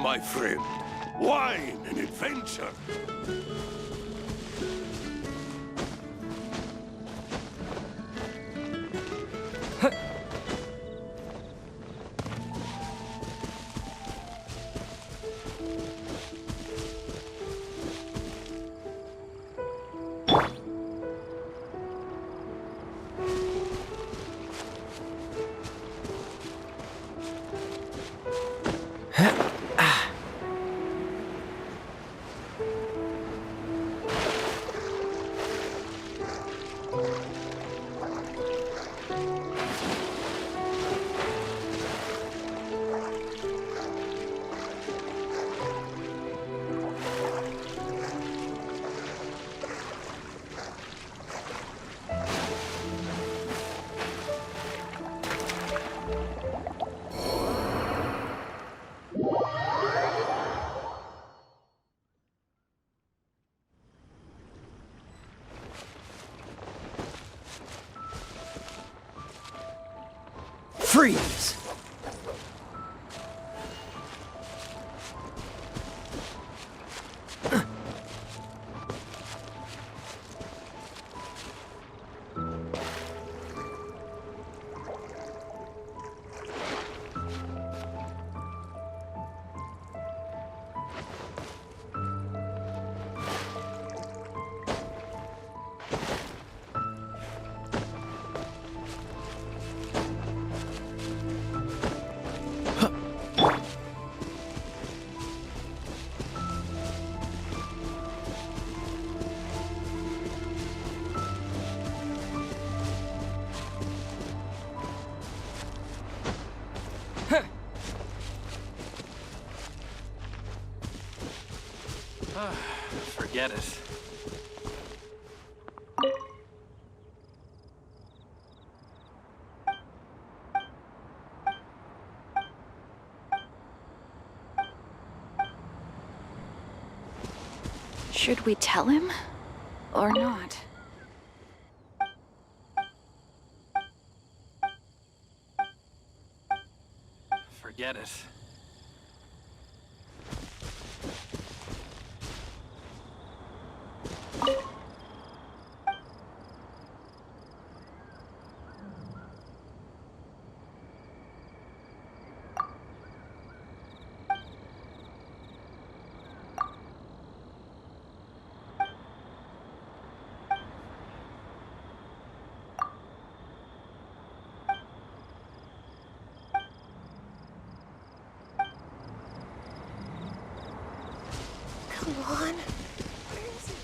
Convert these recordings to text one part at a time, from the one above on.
my friend. Wine and adventure. Freeze! Forget it. Should we tell him? Or not? Forget it. Come on. Where is it?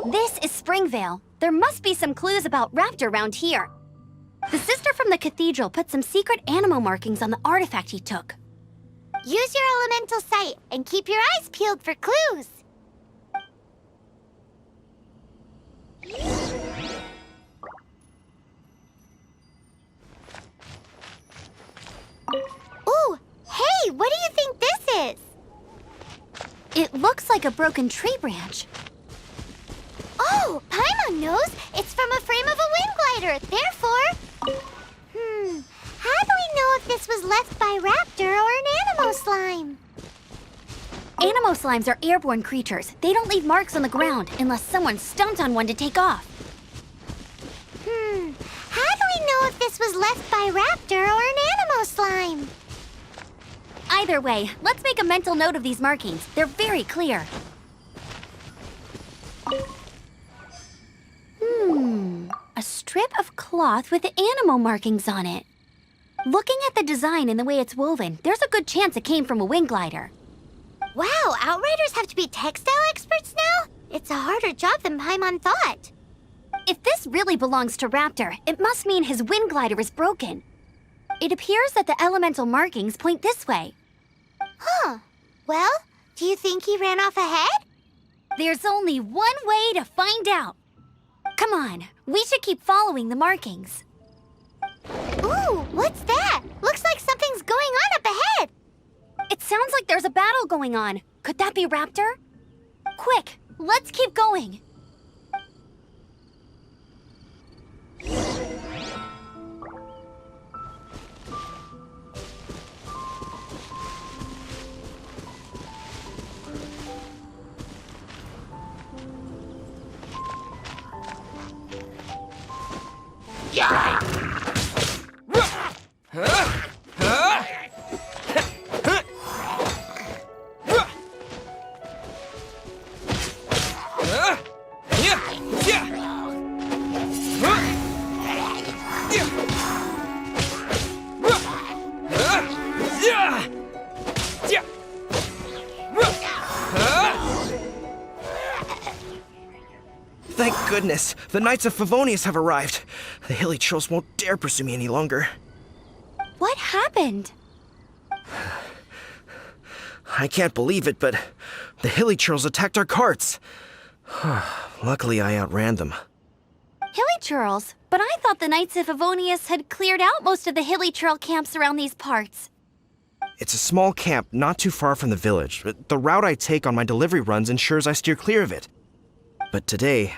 This is Springvale. There must be some clues about Raptor around here. The sister from the cathedral put some secret animal markings on the artifact he took. Use your elemental sight and keep your eyes peeled for clues. Ooh, hey, what do you think this is? It looks like a broken tree branch. Oh, Paimon knows. It's from a frame of a wind glider. Therefore... how do we know if this was left by Raptor or an Animo slime? Animo slimes are airborne creatures. They don't leave marks on the ground unless someone stomped on one to take off. How do we know if this was left by Raptor or an Animo slime? Either way, let's make a mental note of these markings. They're very clear. A strip of cloth with Animo markings on it. Looking at the design and the way it's woven, there's a good chance it came from a wind glider. Wow, Outriders have to be textile experts now? It's a harder job than Paimon thought. If this really belongs to Raptor, it must mean his wind glider is broken. It appears that the elemental markings point this way. Huh. Well, do you think he ran off ahead? There's only one way to find out. Come on, we should keep following the markings. Ooh, what's that? Looks like something's going on up ahead. It sounds like there's a battle going on. Could that be Raptor? Quick, let's keep going. Thank goodness, the Knights of Favonius have arrived. The hilly trolls won't dare pursue me any longer. What happened? I can't believe it, but the hilly trolls attacked our carts. Luckily, I outran them. Hilly churls? But I thought the Knights of Favonius had cleared out most of the hilly churl camps around these parts. It's a small camp not too far from the village. The route I take on my delivery runs ensures I steer clear of it. But today,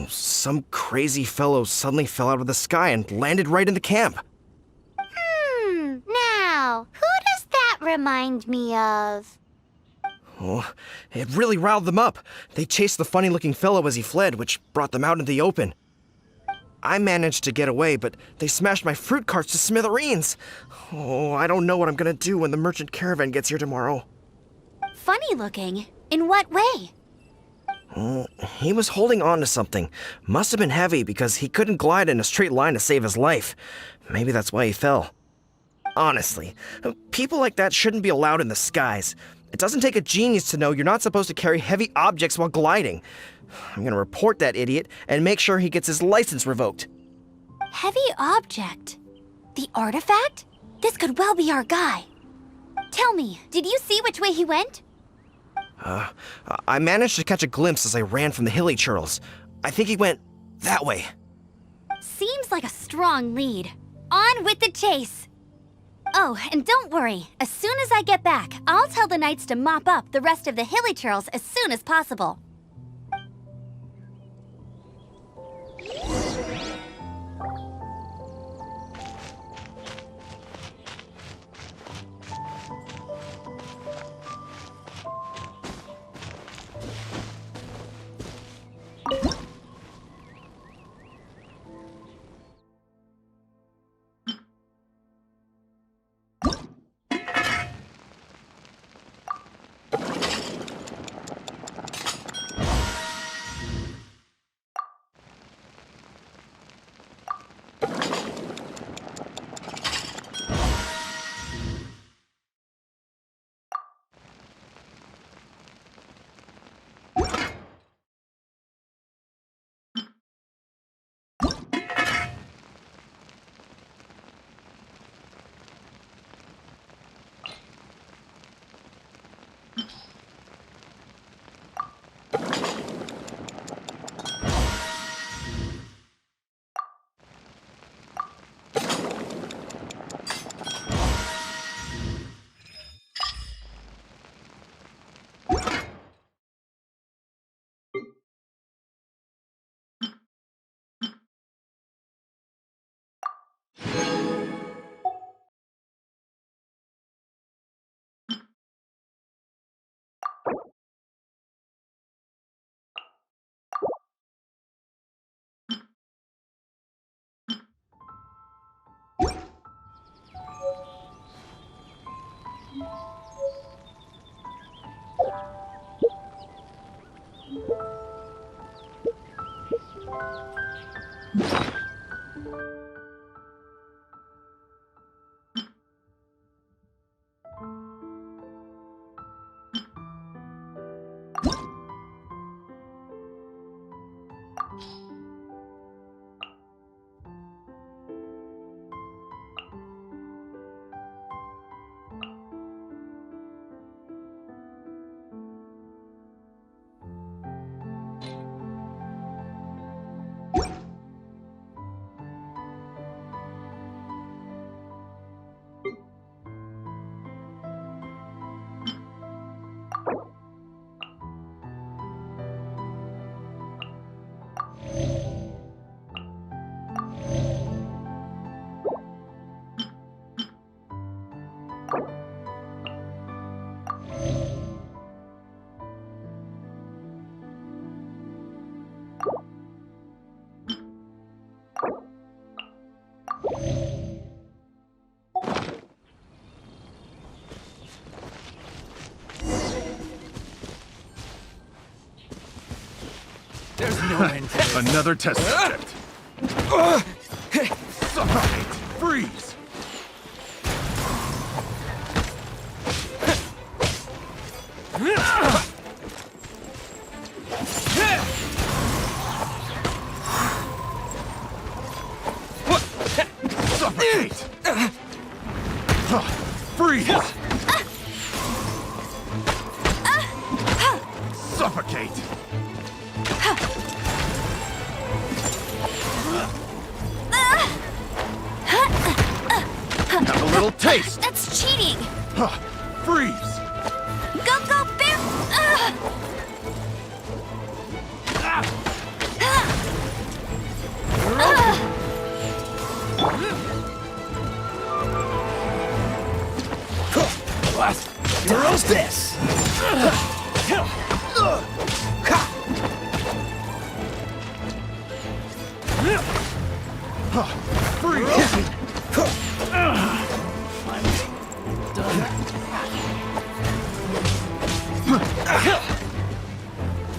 some crazy fellow suddenly fell out of the sky and landed right in the camp. Now, who does that remind me of? Oh, it really riled them up. They chased the funny-looking fellow as he fled, which brought them out into the open. I managed to get away, but they smashed my fruit carts to smithereens. Oh, I don't know what I'm gonna do when the merchant caravan gets here tomorrow. Funny looking? In what way? He was holding on to something. Must have been heavy because he couldn't glide in a straight line to save his life. Maybe that's why he fell. Honestly, people like that shouldn't be allowed in the skies. It doesn't take a genius to know you're not supposed to carry heavy objects while gliding. I'm gonna report that idiot and make sure he gets his license revoked. Heavy object? The artifact? This could well be our guy. Tell me, did you see which way he went? I managed to catch a glimpse as I ran from the hilly churls. I think he went that way. Seems like a strong lead. On with the chase! Oh, and don't worry. As soon as I get back, I'll tell the knights to mop up the rest of the hilly churls as soon as possible. There's no end to this. Another test subject. Suffocate. Freeze. Suffocate. Freeze. Suffocate. Have a little taste. That's cheating! Freeze. Go, go, bear! Dodge this! Freeze.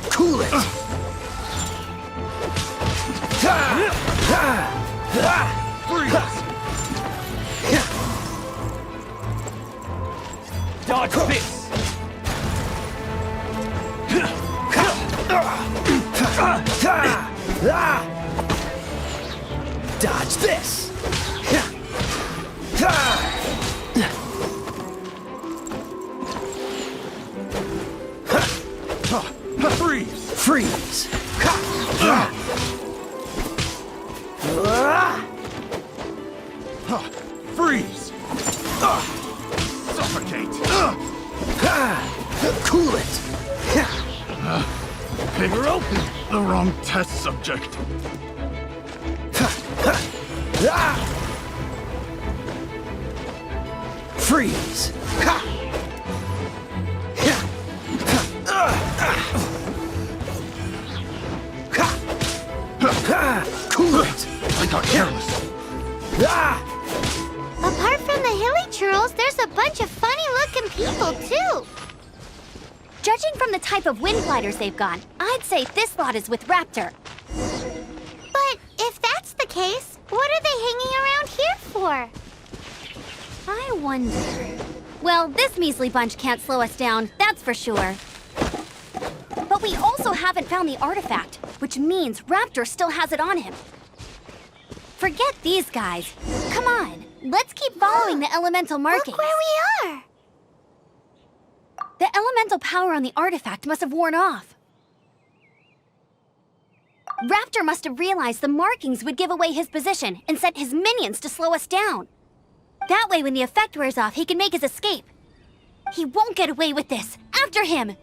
Cool it! Freeze. Dodge this. Dodge this! Freeze. Freeze! Freeze. Suffocate. Cool it! Finger open. The wrong test subject. Freeze! Cool it! I got careless. Apart from the hilly churls, there's a bunch of funny-looking people, too. Judging from the type of wind gliders they've got, I'd say this lot is with Raptor. But if that's the case, what are they hanging around here for? I wonder... Well, this measly bunch can't slow us down, that's for sure. But we also haven't found the artifact, which means Raptor still has it on him. Forget these guys. Come on, let's keep following the elemental markings. Look where we are! The elemental power on the artifact must have worn off. Raptor must have realized the markings would give away his position and sent his minions to slow us down. That way, when the effect wears off, he can make his escape. He won't get away with this. After him!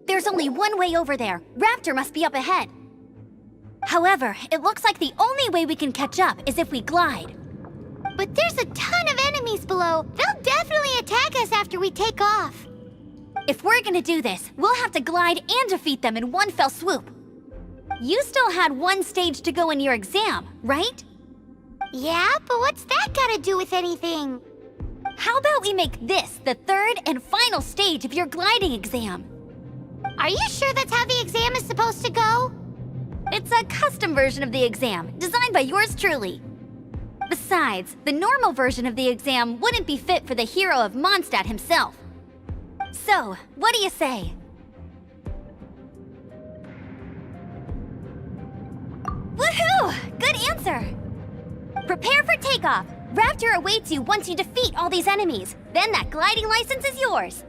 There's only one way over there. Raptor must be up ahead. However, it looks like the only way we can catch up is if we glide. But there's a ton of enemies below. They'll definitely attack us after we take off. If we're gonna do this, we'll have to glide and defeat them in one fell swoop. You still had one stage to go in your exam, right? Yeah, but what's that gotta do with anything? How about we make this the third and final stage of your gliding exam? Are you sure that's how the exam is supposed to go? It's a custom version of the exam, designed by yours truly. Besides, the normal version of the exam wouldn't be fit for the hero of Mondstadt himself. So, what do you say? Woohoo! Good answer! Prepare for takeoff. Raptor awaits you once you defeat all these enemies. Then that gliding license is yours.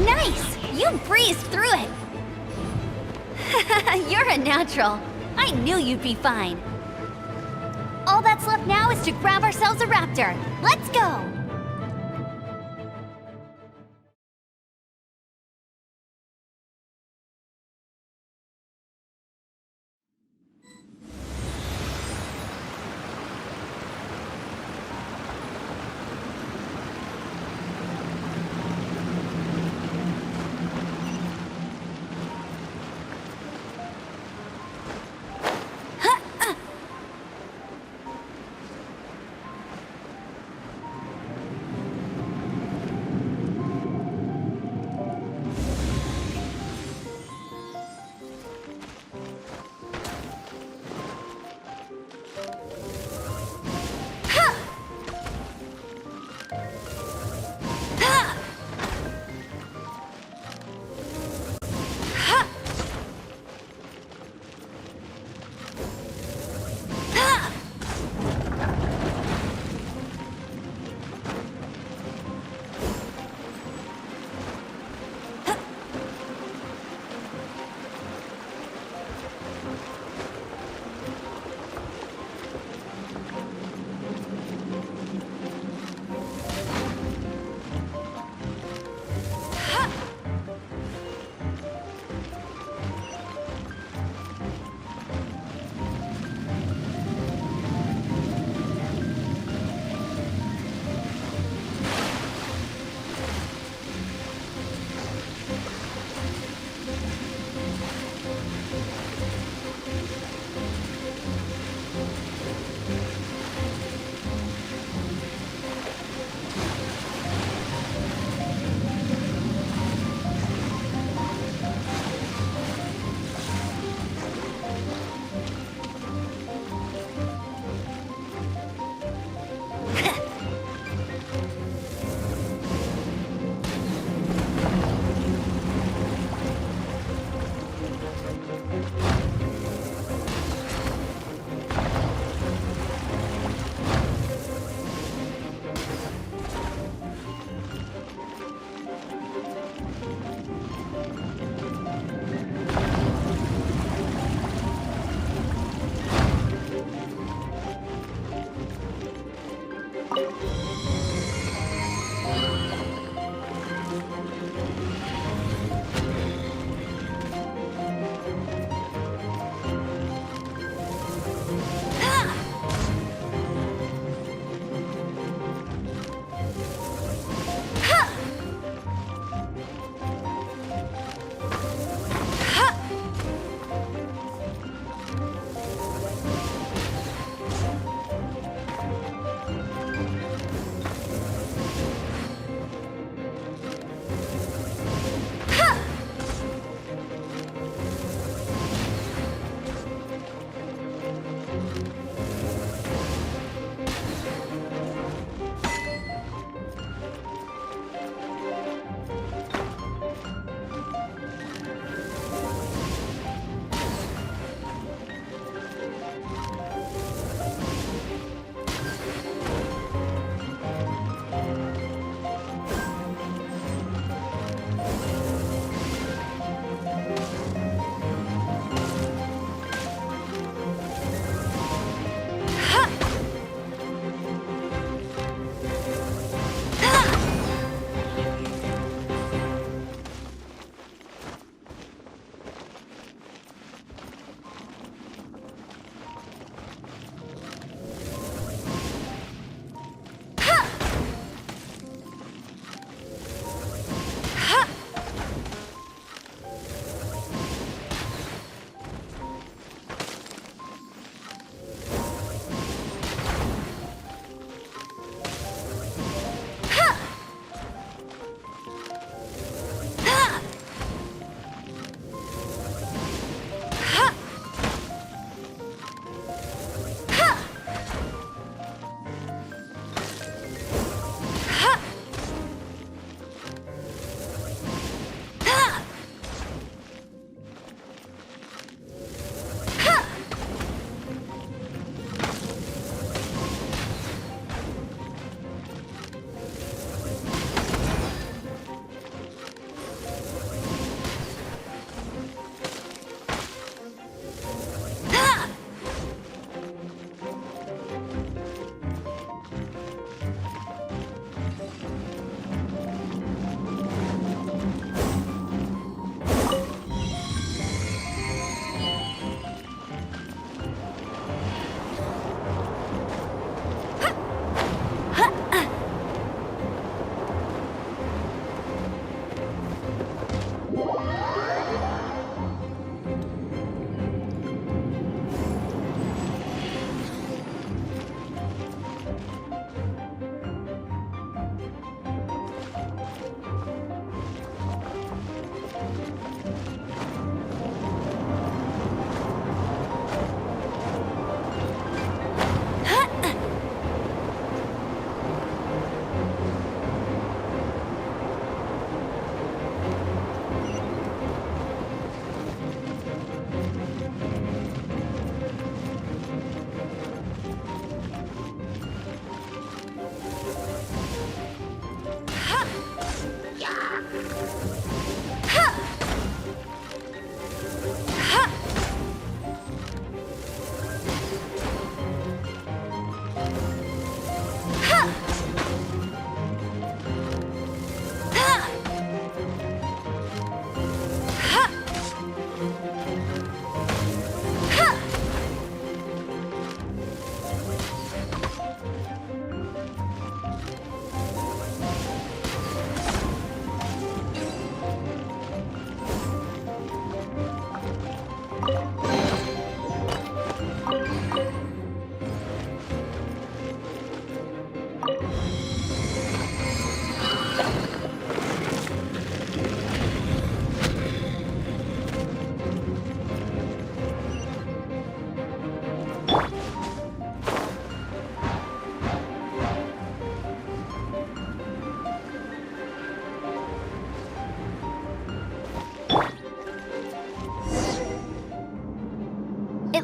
Nice! You breezed through it! You're a natural. I knew you'd be fine. All that's left now is to grab ourselves a raptor. Let's go!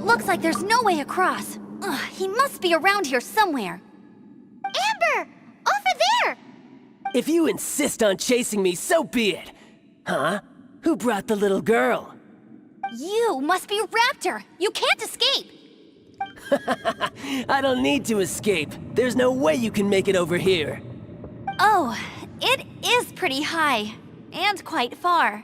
Looks like there's no way across. Ugh, he must be around here somewhere. Amber! Over there! If you insist on chasing me, so be it. Huh? Who brought the little girl? You must be Raptor! You can't escape! I don't need to escape. There's no way you can make it over here. Oh, it is pretty high. And quite far.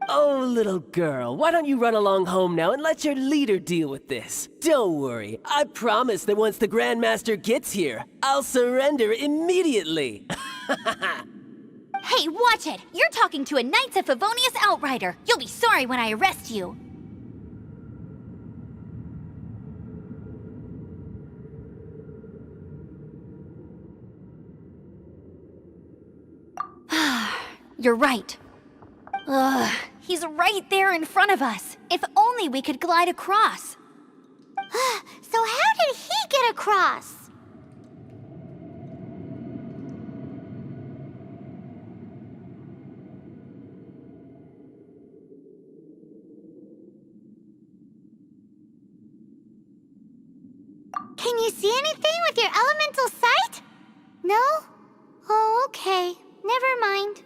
Oh, little girl, why don't you run along home now and let your leader deal with this? Don't worry, I promise that once the Grandmaster gets here, I'll surrender immediately. Hey, watch it! You're talking to a Knights of Favonius outrider! You'll be sorry when I arrest you! You're right. Ugh, he's right there in front of us. If only we could glide across. So how did he get across? Can you see anything with your elemental sight? No? Oh, okay. Never mind.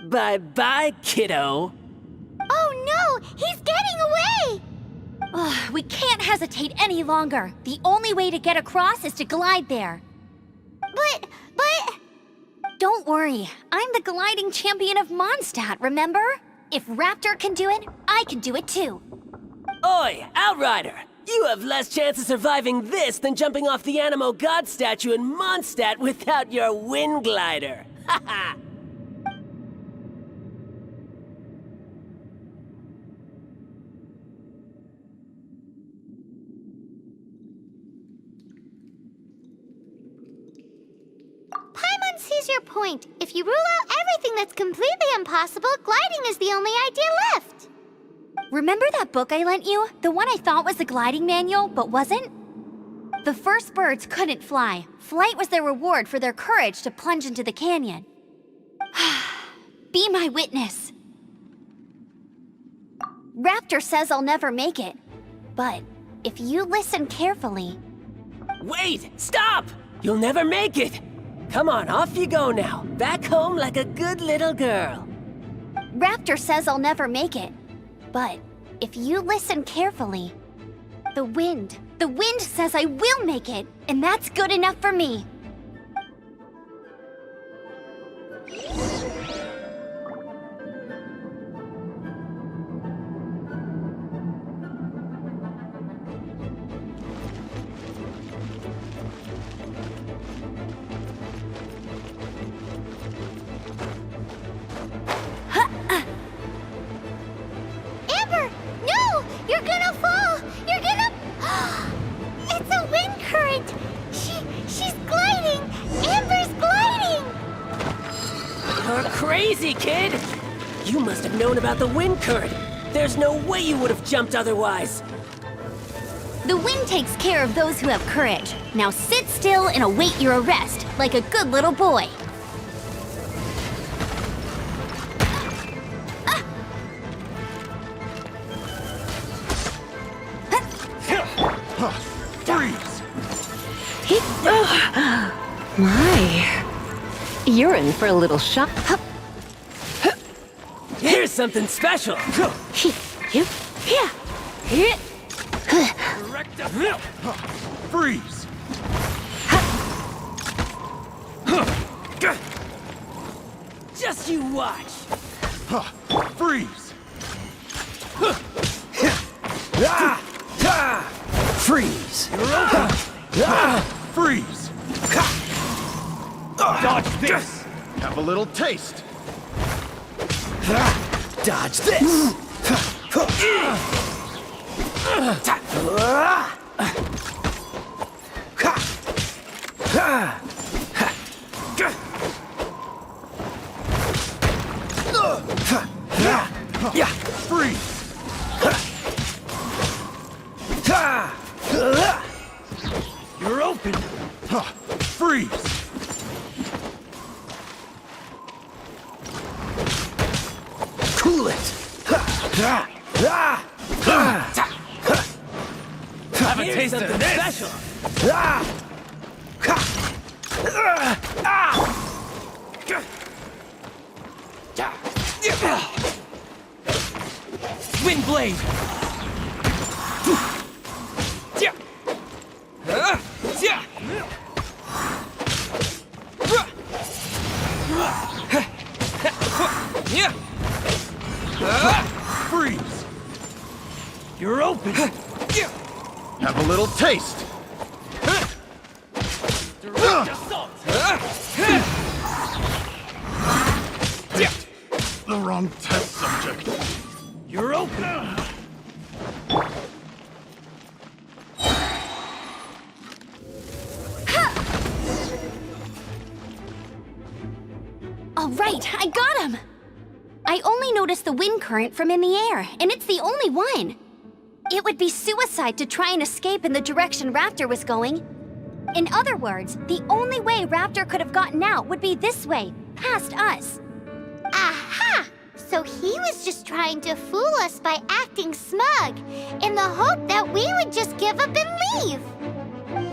Bye-bye, kiddo. Oh no! He's getting away! Ugh, we can't hesitate any longer. The only way to get across is to glide there. But... Don't worry. I'm the gliding champion of Mondstadt, remember? If Raptor can do it, I can do it too. Oi, Outrider! You have less chance of surviving this than jumping off the Animo God statue in Mondstadt without your wind glider. Haha! Paimon sees your point. If you rule out everything that's completely impossible, gliding is the only idea left. Remember that book I lent you? The one I thought was the gliding manual, but wasn't? The first birds couldn't fly. Flight was their reward for their courage to plunge into the canyon. Be my witness. Raptor says I'll never make it. But if you listen carefully... Wait! Stop! You'll never make it! Come on, off you go now. Back home like a good little girl. Raptor says I'll never make it. But if you listen carefully, the wind says I will make it, and that's good enough for me. Amber, no! You're gonna fall! You're gonna... It's a wind current! She's gliding! Amber's gliding! You're crazy, kid! You must have known about the wind current. There's no way you would have jumped otherwise. The wind takes care of those who have courage. Now sit still and await your arrest, like a good little boy. Freeze! My. You're in for a little shock. Here's something special. Freeze! Just you watch. Freeze! Freeze! Freeze! Dodge this! Have a little taste. Dodge this! Freeze! You're open! Freeze! Cool it! have a Here's taste of something this. special. Wind blade. Freeze! You're open. Have a little taste. Picked the wrong test subject. You're open. All right, I got him! I only noticed the wind current from in the air, and it's the only one. It would be suicide to try and escape in the direction Raptor was going. In other words, the only way Raptor could have gotten out would be this way, past us. Aha! So he was just trying to fool us by acting smug, in the hope that we would just give up and leave.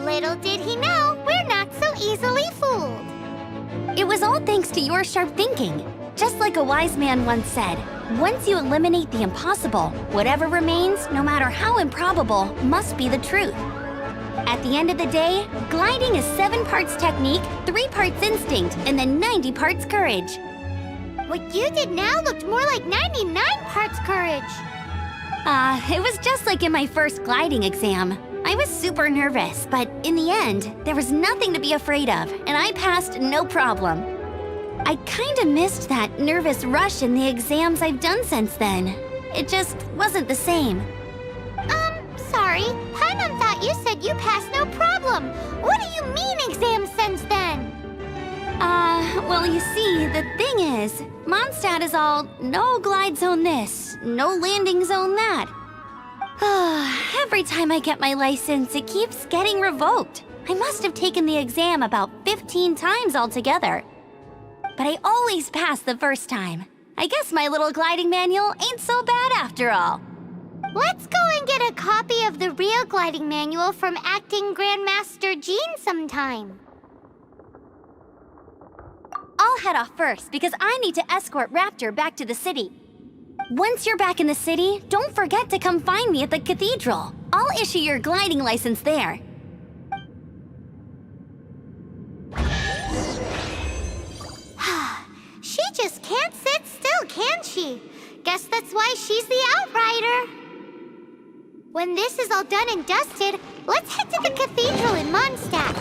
Little did he know, we're not so easily fooled. It was all thanks to your sharp thinking. Just like a wise man once said, once you eliminate the impossible, whatever remains, no matter how improbable, must be the truth. At the end of the day, gliding is 7 parts technique, 3 parts instinct, and then 90 parts courage. What you did now looked more like 99 parts courage. It was just like in my first gliding exam. I was super nervous, but in the end, there was nothing to be afraid of, and I passed no problem. I kinda missed that nervous rush in the exams I've done since then. It just wasn't the same. Sorry. Paimon thought you said you passed no problem. What do you mean exams since then? Well, you see, the thing is, Mondstadt is all no glide zone this, no landing zone that. Every time I get my license, it keeps getting revoked. I must have taken the exam about 15 times altogether. But I always pass the first time. I guess my little gliding manual ain't so bad after all. Let's go and get a copy of the real gliding manual from Acting Grandmaster Jean sometime. I'll head off first because I need to escort Raptor back to the city. Once you're back in the city, don't forget to come find me at the cathedral. I'll issue your gliding license there. She just can't sit still, can she? Guess that's why she's the outrider. When this is all done and dusted, let's head to the cathedral in Mondstadt.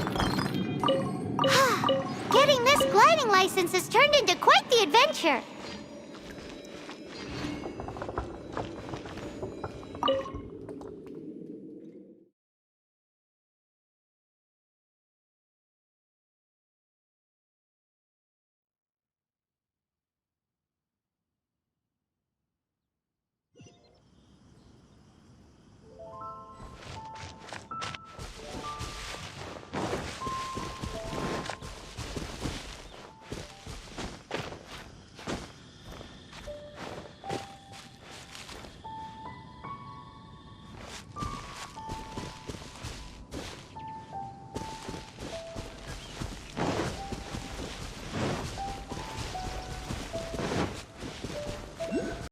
Getting this gliding license has turned into quite the adventure.